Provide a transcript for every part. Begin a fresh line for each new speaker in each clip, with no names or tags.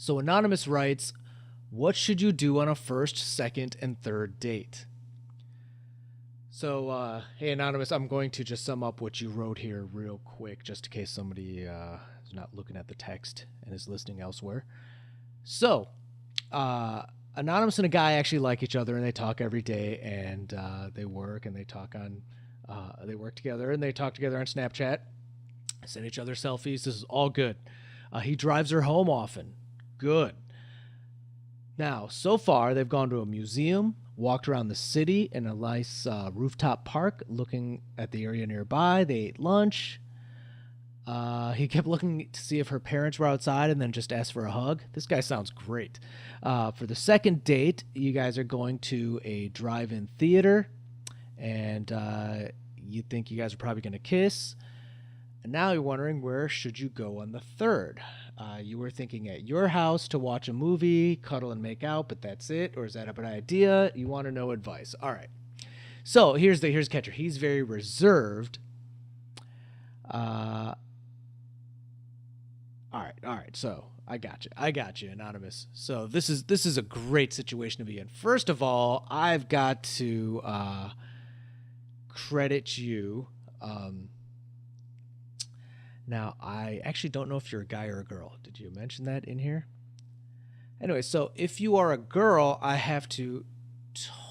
So Anonymous writes, what should you do on a first, second, and third date? So, hey, Anonymous, I'm going to just sum up what you wrote here real quick, just in case somebody is not looking at the text and is listening elsewhere. So, uh, Anonymous and a guy actually like each other, and they talk every day, and they work, and they work together, and they talk together on Snapchat, send each other selfies. This is all good. He drives her home often. Good. Now, so far, they've gone to a museum, walked around the city in a nice rooftop park, looking at the area nearby. They ate lunch. He kept looking to see if her parents were outside and then just asked for a hug. This guy sounds great. For the second date, you guys are going to a drive-in theater, and you think you guys are probably going to kiss. And now you're wondering, where should you go on the third? You were thinking at your house to watch a movie, cuddle and make out, but that's it? Or is that a bad idea? You want to know advice. All right. So here's the catcher. He's very reserved. All right. So I got you, Anonymous. So this is a great situation to be in. First of all, I've got to credit you. Now, I actually don't know if you're a guy or a girl. Did you mention that in here? Anyway, so if you are a girl, I have to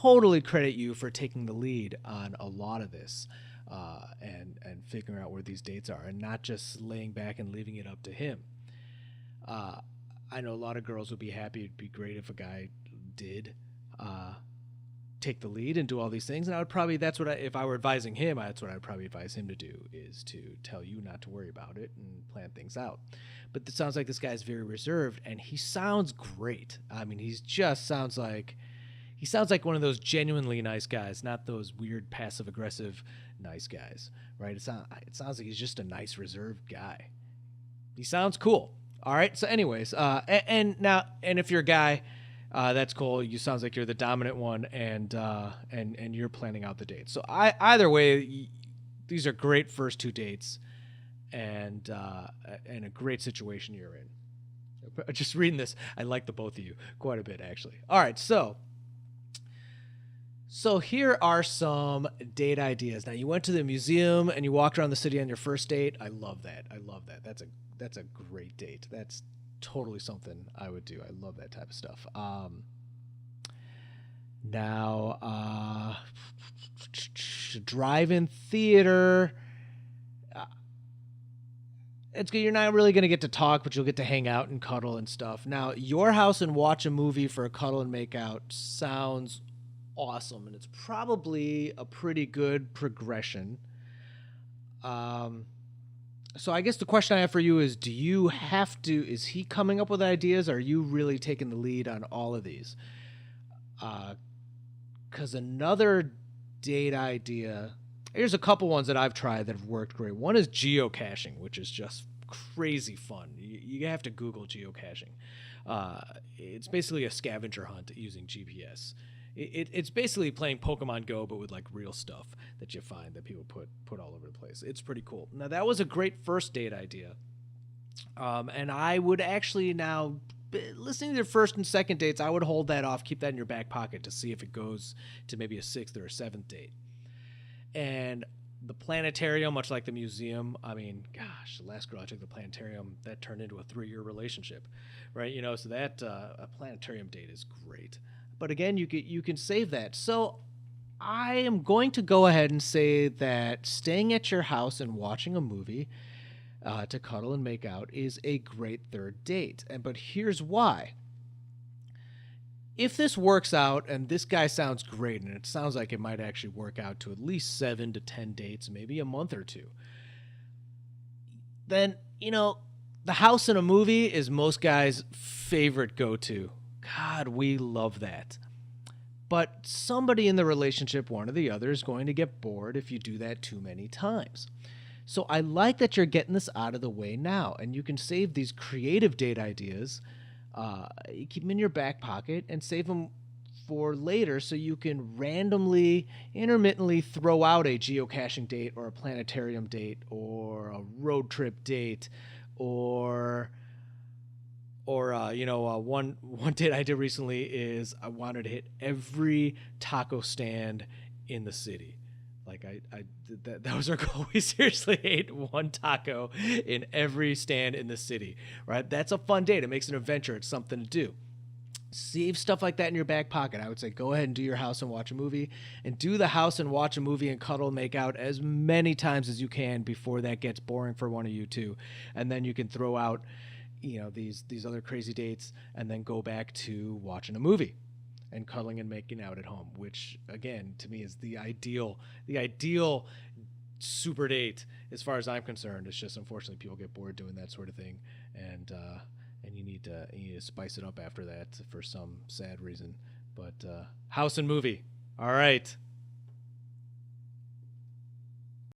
totally credit you for taking the lead on a lot of this, and figuring out where these dates are, and not just laying back and leaving it up to him. I know a lot of girls would be happy. It'd be great if a guy did take the lead and do all these things. And I would probably, if I were advising him, that's what I'd probably advise him to do, is to tell you not to worry about it and plan things out. But it sounds like this guy's very reserved, and he sounds great. I mean, he sounds like one of those genuinely nice guys, not those weird passive aggressive nice guys, right? It sounds like he's just a nice reserved guy. He sounds cool. All right. So anyways, and if you're a guy, that's cool. You sounds like you're the dominant one, and you're planning out the dates. So either way, these are great first two dates, and a great situation you're in. Just reading this, I like the both of you quite a bit, actually. All right, so here are some date ideas. Now, you went to the museum and you walked around the city on your first date. I love that. That's a great date. That's totally something I would do. I love that type of stuff. Now, drive-in theater. It's good. You're not really going to get to talk, but you'll get to hang out and cuddle and stuff. Now, your house and watch a movie for a cuddle and make out sounds awesome, and it's probably a pretty good progression. So I guess the question I have for you is, is he coming up with ideas, or are you really taking the lead on all of these? Because another date idea, here's a couple ones that I've tried that have worked great. One is geocaching, which is just crazy fun. You have to Google geocaching. It's basically a scavenger hunt using GPS. It's basically playing Pokemon Go, but with like real stuff that you find that people put all over the place. It's pretty cool. Now, that was a great first date idea. And I would actually now, listening to their first and second dates, I would hold that off, keep that in your back pocket to see if it goes to maybe a sixth or a seventh date. And the planetarium, much like the museum, I mean, gosh, the last girl I took the planetarium, that turned into a 3-year relationship, right? So that a planetarium date is great. But again, you can save that. So I am going to go ahead and say that staying at your house and watching a movie to cuddle and make out is a great third date. But here's why. If this works out, and this guy sounds great, and it sounds like it might actually work out to at least 7 to 10 dates, maybe a month or two, then, the house in a movie is most guys' favorite go-to. God, we love that. But somebody in the relationship, one or the other, is going to get bored if you do that too many times. So I like that you're getting this out of the way now, and you can save these creative date ideas. You keep them in your back pocket and save them for later, so you can randomly, intermittently throw out a geocaching date or a planetarium date or a road trip date or Or one date I did recently is I wanted to hit every taco stand in the city. Like I did that. That was our goal. We seriously ate one taco in every stand in the city. Right? That's a fun date. It makes an adventure. It's something to do. Save stuff like that in your back pocket. I would say go ahead and do your house and watch a movie, and do the house and watch a movie and cuddle and make out as many times as you can before that gets boring for one of you two, and then you can throw out these other crazy dates and then go back to watching a movie and cuddling and making out at home, which again to me is the ideal super date as far as I'm concerned. It's just unfortunately people get bored doing that sort of thing, and you need to spice it up after that for some sad reason. But house and movie. All right.